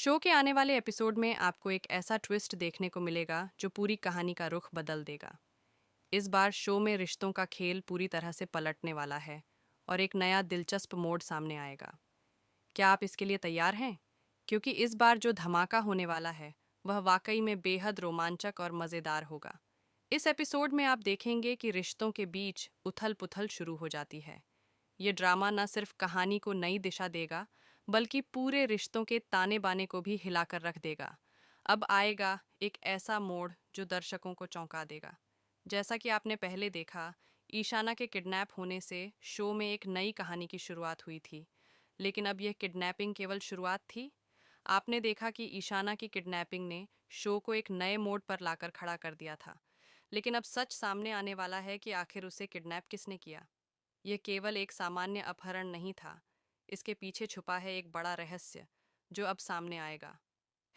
Show के आने वाले एपिसोड में आपको एक ऐसा ट्विस्ट देखने को मिलेगा जो पूरी कहानी का रुख बदल देगा। इस बार शो में रिश्तों का खेल पूरी तरह से पलटने वाला है और एक नया दिलचस्प मोड़ सामने आएगा। क्या आप इसके लिए तैयार हैं? क्योंकि इस बार जो धमाका होने वाला है वह वाकई में बेहद रोमांचक और मज़ेदार होगा। इस एपिसोड में आप देखेंगे कि रिश्तों के बीच उथल-पुथल शुरू हो जाती है। ये ड्रामा न सिर्फ कहानी को नई दिशा देगा, बल्कि पूरे रिश्तों के ताने-बाने को भी हिलाकर रख देगा। अब आएगा एक ऐसा मोड़ जो दर्शकों को चौंका देगा। जैसा कि आपने पहले देखा, ईशाना के किडनैप होने से शो में एक नई कहानी की शुरुआत हुई थी। लेकिन अब यह किडनैपिंग केवल शुरुआत थी। आपने देखा कि ईशाना की किडनैपिंग ने शो को एक नए मोड़ पर लाकर खड़ा कर दिया था। लेकिन अब सच सामने आने वाला है कि आखिर उसे किडनैप किसने किया। यह केवल एक सामान्य अपहरण नहीं था। इसके पीछे छुपा है एक बड़ा रहस्य जो अब सामने आएगा।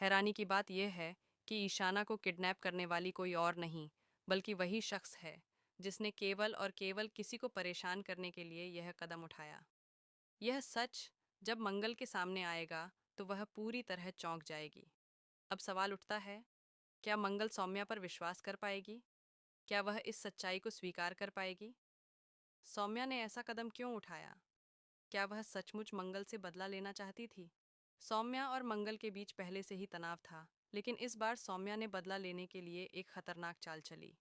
हैरानी की बात यह है कि ईशाना को किडनैप करने वाली कोई और नहीं, बल्कि वही शख्स है जिसने केवल और केवल किसी को परेशान करने के लिए यह कदम उठाया। यह सच जब मंगल के सामने आएगा तो वह पूरी तरह चौंक जाएगी। अब सवाल उठता है, क्या मंगल सौम्या पर विश्वास कर पाएगी? क्या वह इस सच्चाई को स्वीकार कर पाएगी? सौम्या ने ऐसा कदम क्यों उठाया? क्या वह सचमुच मंगल से बदला लेना चाहती थी? सौम्या और मंगल के बीच पहले से ही तनाव था, लेकिन इस बार सौम्या ने बदला लेने के लिए एक खतरनाक चाल चली।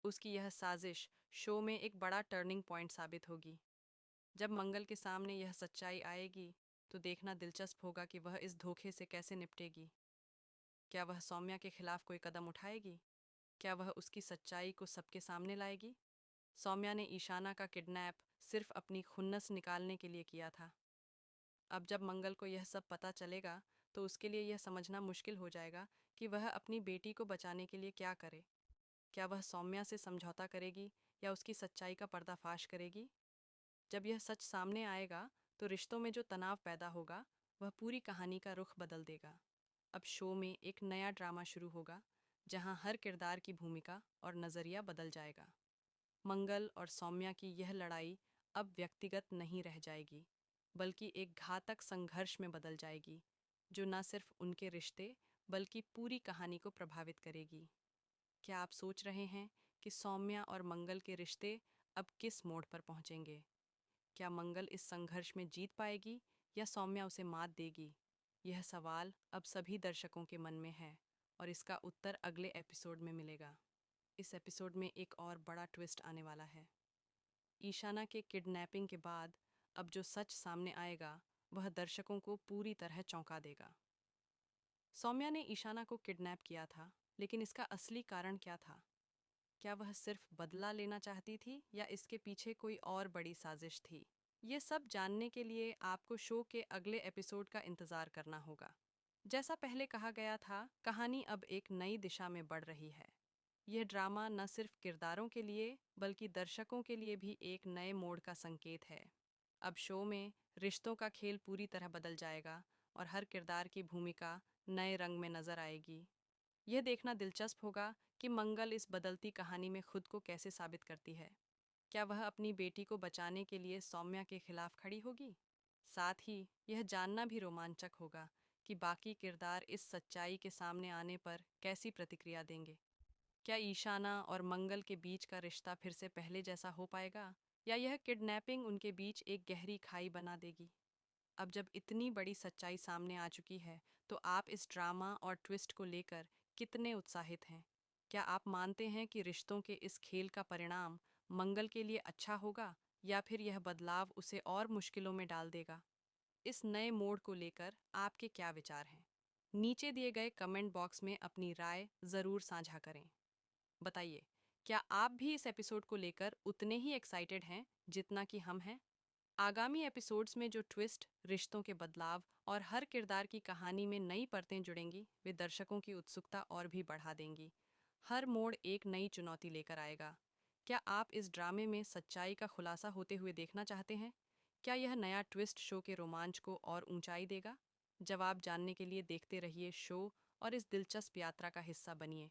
उसकी यह साजिश शो में एक बड़ा टर्निंग पॉइंट साबित होगी। जब मंगल के सामने यह सच्चाई आएगी, तो देखना दिलचस्प होगा कि वह इस धोखे से कैसे निपटेगी। क्या वह सौम्या के खिलाफ कोई कदम उठाएगी? क्या वह उसकी सच्चाई को सबके सामने लाएगी? सौम्या ने ईशाना का किडनैप सिर्फ अपनी खुन्नस निकालने के लिए किया था। अब जब मंगल को यह सब पता चलेगा, तो उसके लिए यह समझना मुश्किल हो जाएगा कि वह अपनी बेटी को बचाने के लिए क्या करे। क्या वह सौम्या से समझौता करेगी या उसकी सच्चाई का पर्दाफाश करेगी? जब यह सच सामने आएगा, तो रिश्तों में जो तनाव पैदा होगा, वह पूरी कहानी का रुख बदल देगा। अब शो में एक नया ड्रामा शुरू होगा, जहां हर किरदार की भूमिका और नजरिया बदल जाएगा। मंगल और सौम्या की यह लड़ाई अब व्यक्तिगत नहीं रह जाएगी, बल्कि एक घातक संघर्ष में बदल जाएगी, जो न सिर्फ उनके रिश्ते बल्कि पूरी कहानी को प्रभावित करेगी। क्या आप सोच रहे हैं कि सौम्या और मंगल के रिश्ते अब किस मोड़ पर पहुंचेंगे? क्या मंगल इस संघर्ष में जीत पाएगी या सौम्या उसे मात देगी? यह सवाल अब सभी दर्शकों के मन में है, और इसका उत्तर अगले एपिसोड में मिलेगा। इस एपिसोड में एक और बड़ा ट्विस्ट आने वाला है। ईशाना के किडनैपिंग के बाद अब जो सच सामने आएगा, वह दर्शकों को पूरी तरह चौंका देगा। सौम्या ने ईशाना को किडनैप किया था, लेकिन इसका असली कारण क्या था? क्या वह सिर्फ बदला लेना चाहती थी या इसके पीछे कोई और बड़ी साजिश थी? ये सब जानने के लिए आपको शो के अगले एपिसोड का इंतजार करना होगा। जैसा पहले कहा गया था, कहानी अब एक नई दिशा में बढ़ रही है। यह ड्रामा न सिर्फ किरदारों के लिए बल्कि दर्शकों के लिए भी एक नए मोड़ का संकेत है। अब शो में रिश्तों का खेल पूरी तरह बदल जाएगा और हर किरदार की भूमिका नए रंग में नजर आएगी। यह देखना दिलचस्प होगा कि मंगल इस बदलती कहानी में खुद को कैसे साबित करती है। क्या वह अपनी बेटी को बचाने के लिए सौम्या के खिलाफ खड़ी होगी? साथ ही यह जानना भी रोमांचक होगा कि बाकी किरदार इस सच्चाई के सामने आने पर कैसी प्रतिक्रिया देंगे। क्या ईशाना और मंगल के बीच का रिश्ता फिर से पहले जैसा हो पाएगा, या यह किडनैपिंग उनके बीच एक गहरी खाई बना देगी? अब जब इतनी बड़ी सच्चाई सामने आ चुकी है, तो आप इस ड्रामा और ट्विस्ट को लेकर कितने उत्साहित हैं? क्या आप मानते हैं कि रिश्तों के इस खेल का परिणाम मंगल के लिए अच्छा होगा, या फिर यह बदलाव उसे और मुश्किलों में डाल देगा? इस नए मोड़ को लेकर आपके क्या विचार हैं? नीचे दिए गए कमेंट बॉक्स में अपनी राय ज़रूर साझा करें। बताइए, क्या आप भी इस एपिसोड को लेकर उतने ही एक्साइटेड हैं जितना कि हम हैं? आगामी एपिसोड्स में जो ट्विस्ट, रिश्तों के बदलाव और हर किरदार की कहानी में नई परतें जुड़ेंगी, वे दर्शकों की उत्सुकता और भी बढ़ा देंगी। हर मोड़ एक नई चुनौती लेकर आएगा। क्या आप इस ड्रामे में सच्चाई का खुलासा होते हुए देखना चाहते हैं? क्या यह नया ट्विस्ट शो के रोमांच को और ऊंचाई देगा? जवाब जानने के लिए देखते रहिए शो और इस दिलचस्प यात्रा का हिस्सा बनिए।